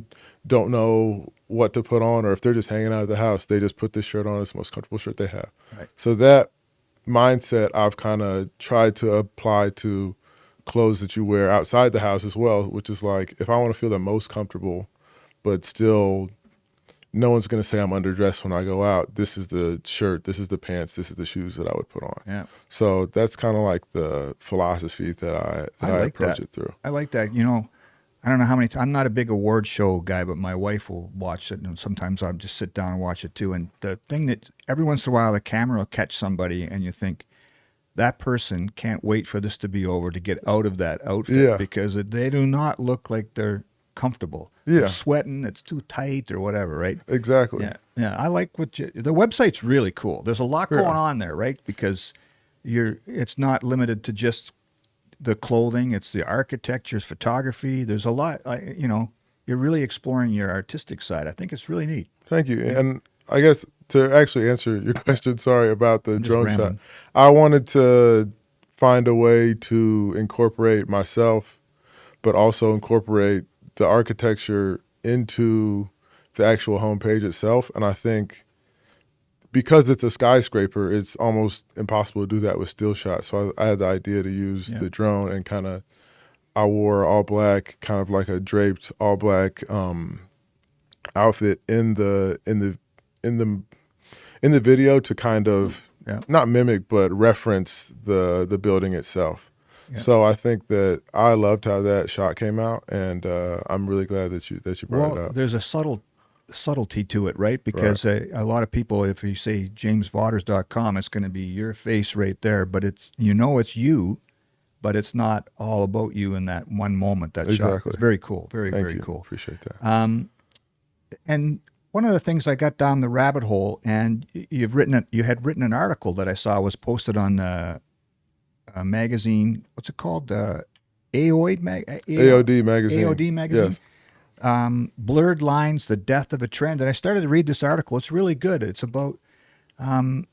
don't know what to put on, or if they're just hanging out of the house, they just put this shirt on. It's the most comfortable shirt they have. Right. So that mindset I've kind of tried to apply to clothes that you wear outside the house as well, which is like, if I want to feel the most comfortable, but still no one's going to say I'm underdressed when I go out, this is the shirt, this is the pants, this is the shoes that I would put on. Yeah. So that's kind of like the philosophy that I approach it through. I like that. You know, I don't know how many I'm not a big award show guy, but my wife will watch it, and sometimes I'll just sit down and watch it too. And the thing that every once in a while the camera will catch somebody and you think, that person can't wait for this to be over to get out of that outfit because they do not look like they're comfortable. Yeah. They're sweating, it's too tight or whatever, right? Exactly. Yeah. Yeah. I like the website's really cool. There's a lot going on there, right? Because it's not limited to just the clothing, it's the architecture, photography. There's a lot, you're really exploring your artistic side. I think it's really neat. Thank you. Yeah. And I guess to actually answer your question, sorry about the drone rambling. shot. I wanted to find a way to incorporate myself, but also incorporate the architecture into the actual homepage itself. And I think because it's a skyscraper, it's almost impossible to do that with still shots. So I had the idea to use the drone and I wore all black, kind of like a draped all black outfit in the video to kind of not mimic but reference the building itself. Yeah. So I think that I loved how that shot came out, and I'm really glad that you brought it up. There's a subtlety to it, right? Because a lot of people, if you say jamesvaughters.com, it's going to be your face right there, but it's it's you, but it's not all about you in that one moment. That shot. It's very cool. Very cool. Appreciate that. And one of the things I got down the rabbit hole, and you had written an article that I saw was posted on a magazine. What's it called? AOD magazine. AOD magazine. Yes. Blurred Lines: The Death of a Trend. And I started to read this article. It's really good. It's about. I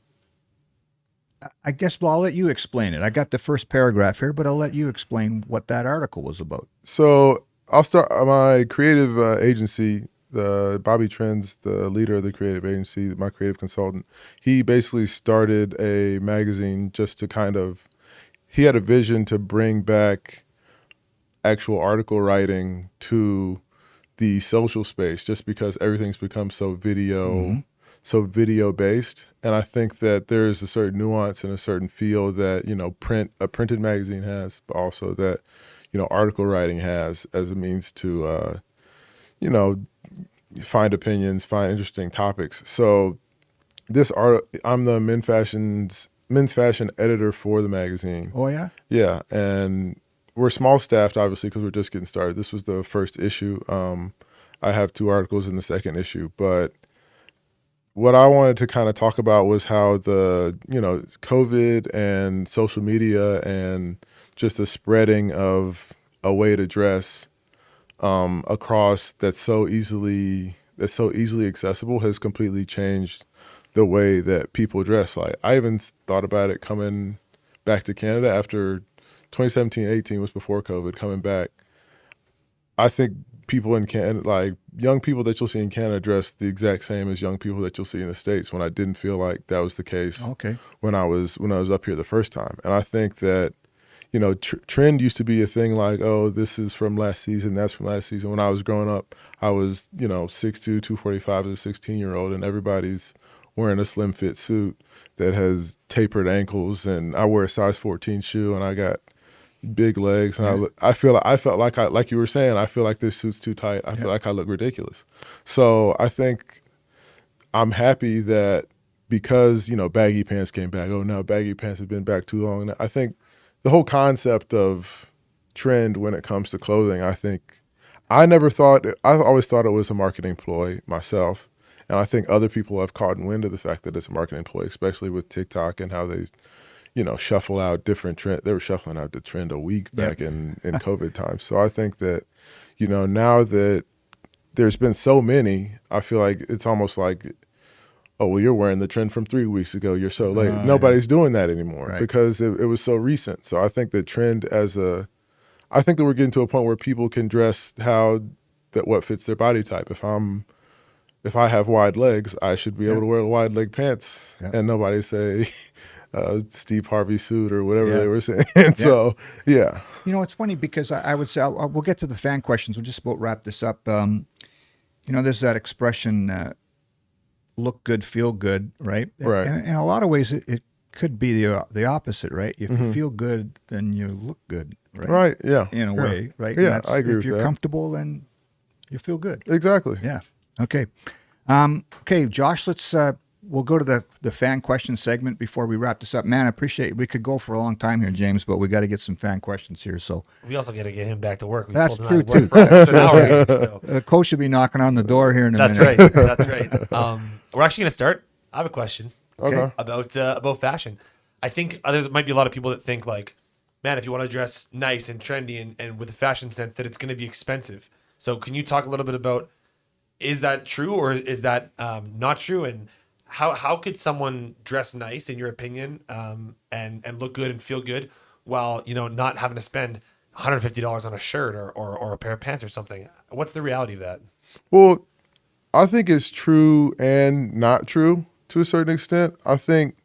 guess I'll let you explain it. I got the first paragraph here, but I'll let you explain what that article was about. So I'll start my creative agency. Bobby Trends, the leader of the creative agency, my creative consultant, he basically started a magazine just to he had a vision to bring back actual article writing to the social space, just because everything's become so video based. And I think that there is a certain nuance and a certain feel that, a printed magazine has, but also that, article writing has as a means to, find opinions, find interesting topics. So this I'm the men's fashion editor for the magazine. Oh yeah? Yeah. And we're small staffed, obviously, because we're just getting started. This was the first issue. I have 2 articles in the second issue, but what I wanted to kind of talk about was how the, COVID and social media and just the spreading of a way to dress across that's so easily accessible has completely changed the way that people dress. Like, I even thought about it coming back to Canada after 2017-18 was before COVID. Coming back, I think people in Canada, like young people that you'll see in Canada, dress the exact same as young people that you'll see in the States, when I didn't feel like that was the case when I was up here the first time. And I think that trend used to be a thing like, oh, this is from last season, that's from last season. When I was growing up, I was, 6'2", 245 as a 16-year-old, and everybody's wearing a slim fit suit that has tapered ankles, and I wear a size 14 shoe, and I got big legs, and I felt like you were saying, I feel like this suit's too tight. I feel like I look ridiculous. So I think I'm happy that because, baggy pants came back. Oh, now baggy pants have been back too long. And I think the whole concept of trend when it comes to clothing, I always thought it was a marketing ploy myself. And I think other people have caught wind of the fact that it's a marketing ploy, especially with TikTok and how they, shuffle out different trend. They were shuffling out the trend a week back in COVID times. So I think that, now that there's been so many, I feel like it's almost like, oh, well, you're wearing the trend from 3 weeks ago. You're so late. Nobody's doing that anymore because it was so recent. So I think the trend I think that we're getting to a point where people can dress what fits their body type. If I have wide legs, I should be able to wear wide leg pants and nobody say Steve Harvey suit or whatever they were saying. So, yeah. It's funny because I would say, we'll get to the fan questions. We'll just about wrap this up. There's that expression, look good, feel good, right? Right. And in a lot of ways, it could be the opposite, right? If you feel good, then you look good, right? Right, yeah. In a way, right? Yeah, I agree with that. If you're comfortable, then you feel good. Exactly. Yeah. Okay. Josh, we'll go to the fan question segment before we wrap this up. Man, I appreciate it. We could go for a long time here, James, but we got to get some fan questions here. So We also got to get him back to work. We that's pulled true him out of too. work for an hour here, so. The coach should be knocking on the door here in a That's minute. right. That's right. We're actually going to start. I have a question Okay. about fashion. I think there might be a lot of people that think like, man, if you want to dress nice and trendy and with a fashion sense, that it's going to be expensive. So can you talk a little bit about, is that true or is that not true? And how could someone dress nice, in your opinion, and look good and feel good while, not having to spend $150 on a shirt or a pair of pants or something? What's the reality of that? Well, I think it's true and not true to a certain extent. I think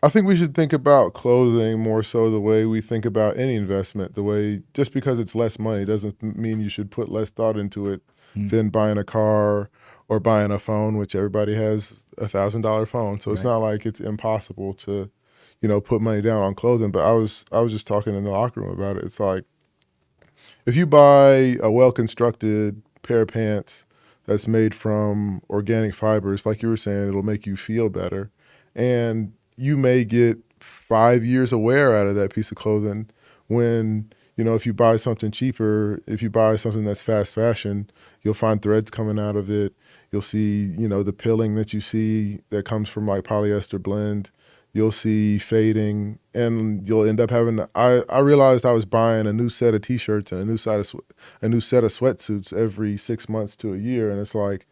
we should think about clothing more so the way we think about any investment. Just because it's less money doesn't mean you should put less thought into it than buying a car or buying a phone, which everybody has $1,000 phone. So it's not like it's impossible to, put money down on clothing. But I was just talking in the locker room about it. It's like, if you buy a well-constructed pair of pants that's made from organic fibers, like you were saying, it'll make you feel better. And you may get 5 years of wear out of that piece of clothing when, if you buy something cheaper, if you buy something that's fast fashion, you'll find threads coming out of it. You'll see, the pilling that you see that comes from like polyester blend. You'll see fading, and you'll end up having. I realized I was buying a new set of T-shirts and a new set of sweatsuits every 6 months to a year, and it's like,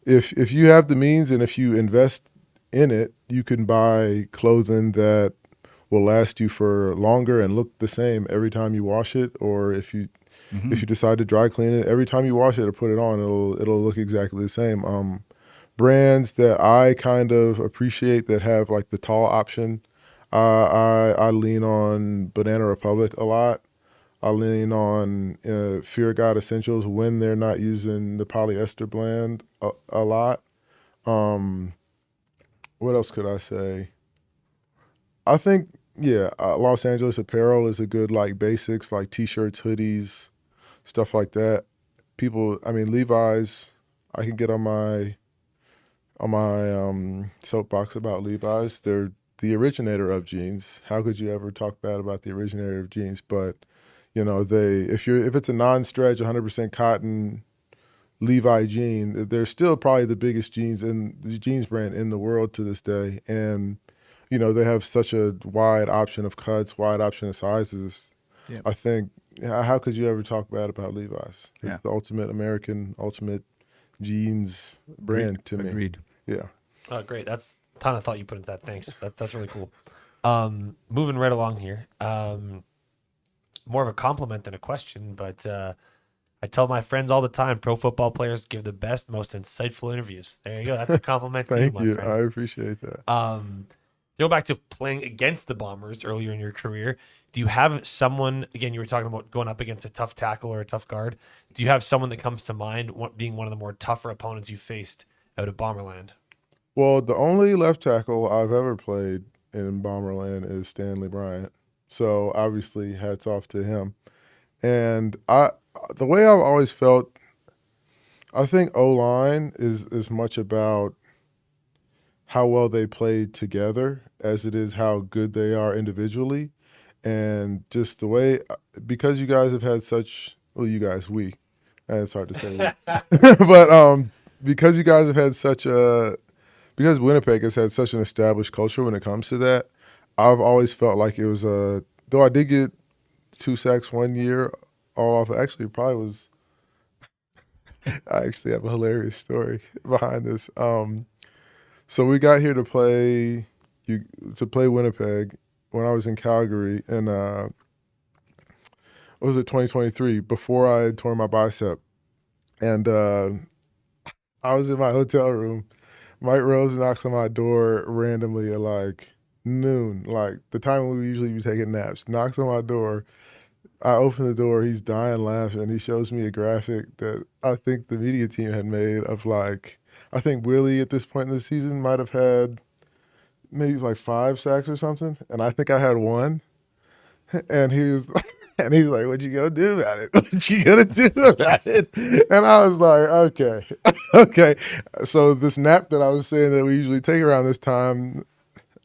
if you have the means and if you invest in it, you can buy clothing that will last you for longer and look the same every time you wash it, or if you decide to dry clean it, every time you wash it or put it on, it'll look exactly the same. Brands that I kind of appreciate that have like the tall option, I lean on Banana Republic a lot. I lean on Fear God Essentials when they're not using the polyester blend a lot. What else could I say? I think, Los Angeles Apparel is a good like basics, like T-shirts, hoodies, stuff like that. Levi's, I can get on my soapbox about Levi's. They're the originator of jeans. How could you ever talk bad about the originator of jeans? But if it's a non-stretch, 100% cotton Levi jean, they're still probably the biggest jeans brand in the world to this day. And they have such a wide option of cuts, wide option of sizes. Yep. I think, how could you ever talk bad about Levi's? It's the ultimate jeans brand to me. Agreed. Yeah. Oh, great. That's a ton of thought you put into that. Thanks. That's really cool. Moving right along here. More of a compliment than a question, but I tell my friends all the time, pro football players give the best, most insightful interviews. There you go. That's a compliment to you, Thank my you. friend. I appreciate that. Go back to playing against the Bombers earlier in your career. Do you have someone, again, you were talking about going up against a tough tackle or a tough guard. Do you have someone that comes to mind being one of the more tougher opponents you faced out of Bomberland? Well, the only left tackle I've ever played in Bomberland is Stanley Bryant. So obviously hats off to him. And the way I've always felt, I think O-line is as much about how well they play together as it is how good they are individually. And just the way, because you guys have had such, well, you guys, it's hard to say, but because you guys have had because Winnipeg has had such an established culture when it comes to that, I've always felt like it was though I did get 2 sacks one year, all off, actually it probably was, I actually have a hilarious story behind this. So we got here to play Winnipeg when I was in Calgary, and what was it, 2023, before I had torn my bicep. And I was in my hotel room. Mike Rose knocks on my door randomly at like noon, like the time we usually be taking naps. Knocks on my door. I open the door. He's dying laughing. He shows me a graphic that I think the media team had made of like, I think Willie at this point in the season might have had maybe like 5 sacks or something, and I think I had 1. And he was like, "What you gonna do about it? What you gonna do about it?" And I was like, "Okay, okay." So this nap that I was saying that we usually take around this time,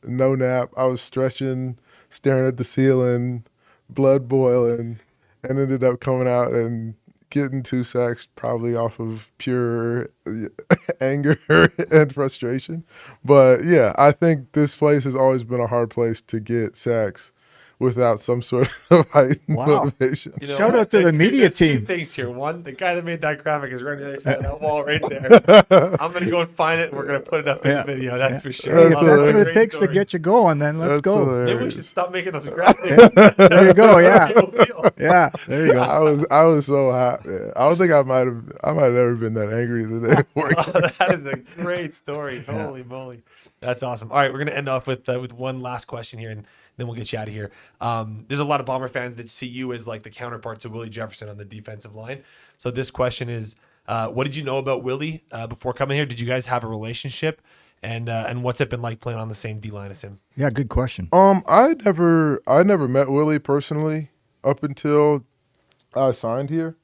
no nap. I was stretching, staring at the ceiling, blood boiling, and ended up coming out and getting 2 sacks, probably off of pure anger and frustration. But yeah, I think this place has always been a hard place to get sacks without some sort of motivation. You know, Shout out to the media there's team. 2 things here. One, the guy that made that graphic is right on the other side of that wall right there. I'm going to go and find it, and we're going to put it up in the video. That's for sure. Hey, if that's what Great it takes story. to get you going, then let's go. hilarious. Maybe we should stop making those graphics. There you go. Yeah. Real feel. Yeah. There you go. I was so hot, man. I don't think I might have never been that angry the day before. Oh, that is a great story. Holy moly. That's awesome. All right, we're going to end off with one last question here, and then we'll get you out of here. There's a lot of Bomber fans that see you as like the counterpart to Willie Jefferson on the defensive line. So this question is, what did you know about Willie before coming here? Did you guys have a relationship? And what's it been like playing on the same D-line as him? Yeah. Good question. I never met Willie personally up until I signed here,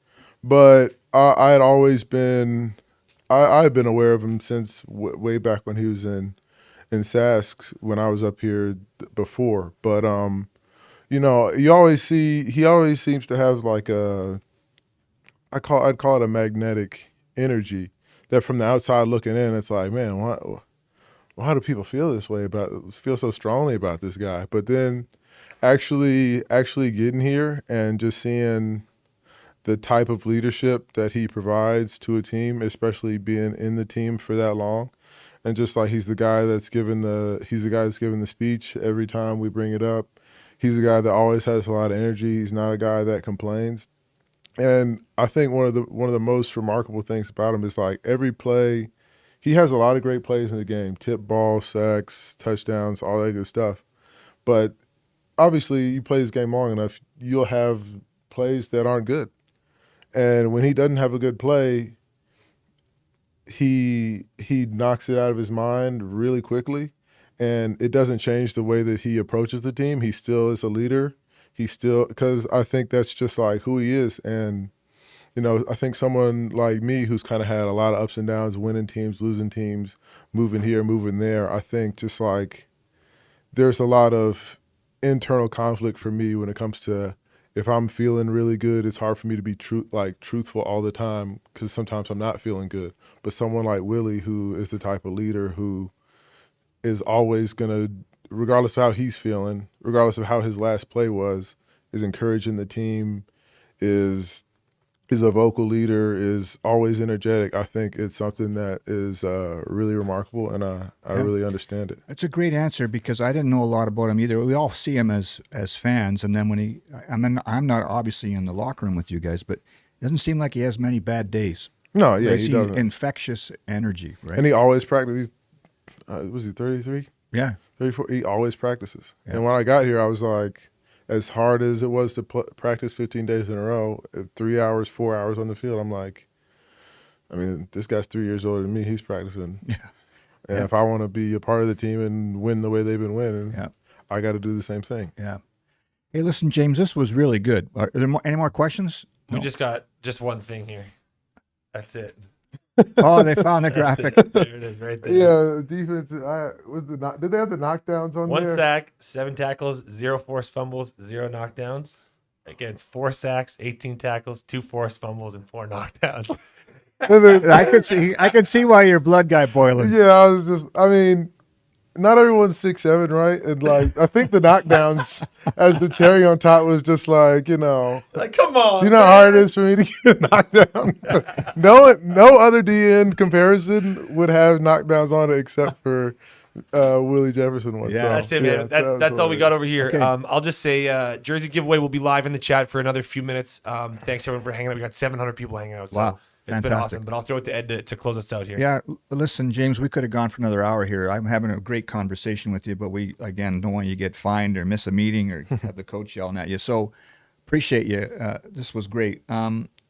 but I had always been, I had been aware of him since way back when he was in Sask when I was up here before. But you know, he always seems to have like I'd call it a magnetic energy that from the outside looking in, it's like, man, why do people feel this way feel so strongly about this guy? But then actually getting here and just seeing the type of leadership that he provides to a team, especially being in the team for that long. And just like he's the guy that's given the speech every time we bring it up. He's a guy that always has a lot of energy. He's not a guy that complains. And I think one of the most remarkable things about him is like every play, he has a lot of great plays in the game: tip ball, sacks, touchdowns, all that good stuff. But obviously, you play this game long enough, you'll have plays that aren't good. And when he doesn't have a good play, he knocks it out of his mind really quickly, and it doesn't change the way that he approaches the team. He still is a leader. Because I think that's just like who he is. And, you know, I think someone like me who's kind of had a lot of ups and downs, winning teams, losing teams, moving here, moving there, I think just like there's a lot of internal conflict for me when it comes to if I'm feeling really good, it's hard for me to be truthful all the time because sometimes I'm not feeling good. But someone like Willie, who is the type of leader who is always going to, regardless of how he's feeling, regardless of how his last play was, is encouraging the team, is a vocal leader, is always energetic. I think it's something that is really remarkable, and I really understand it. That's a great answer because I didn't know a lot about him either. We all see him as fans, and then when I'm not obviously in the locker room with you guys, but it doesn't seem like he has many bad days. No, yeah, I he see doesn't. infectious energy, right? And he always practices. Was he 33? Yeah. 34? He always practices. Yeah. And when I got here, I was like, as hard as it was to practice 15 days in a row, 3 hours, 4 hours on the field, I'm like, I mean, this guy's 3 years older than me. He's practicing. Yeah. And if I want to be a part of the team and win the way they've been winning, I got to do the same thing. Yeah. Hey, listen, James, this was really good. Are there any more questions? We No? just got one thing here. That's it. Oh, they found the graphic. There it is, right there. Yeah, defense. Did they have the knockdowns on One there? sack, 7 tackles, 0 forced fumbles, 0 knockdowns. Against 4 sacks, 18 tackles, 2 forced fumbles, and 4 knockdowns. And then- I could see why your blood guy boiling. yeah, I mean, not everyone's 6'7", right? And like, I think the knockdowns as the cherry on top was just like, Like, come on. you know how hard it is for me to get knocked down. No other DN comparison would have knockdowns on it except for Willie Jefferson one. Yeah. So, That's it, man. That's all we got over here. Okay. I'll just say, jersey giveaway will be live in the chat for another few minutes. Thanks everyone for hanging out. We got 700 people hanging out. So Wow. it's been Fantastic. awesome. But I'll throw it to Ed to close us out here. Yeah, listen, James, we could have gone for another hour here. I'm having a great conversation with you, but we, again, don't want you to get fined or miss a meeting or have the coach yelling at you. So appreciate you. This was great.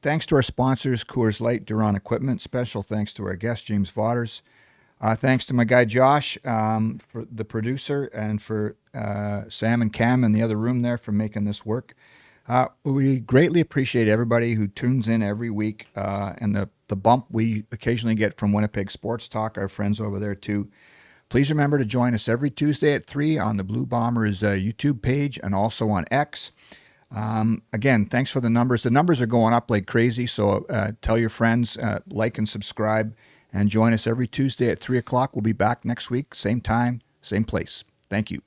Thanks to our sponsors, Coors Light, Duran Equipment. Special thanks to our guest, James Vaughters. Thanks to my guy, Josh, for the producer, and for Sam and Cam in the other room there for making this work. We greatly appreciate everybody who tunes in every week, and the bump we occasionally get from Winnipeg Sports Talk, our friends over there too. Please remember to join us every Tuesday at 3 on the Blue Bombers YouTube page and also on X. Again, thanks for the numbers. The numbers are going up like crazy, so tell your friends, like and subscribe, and join us every Tuesday at 3 o'clock. We'll be back next week, same time, same place. Thank you.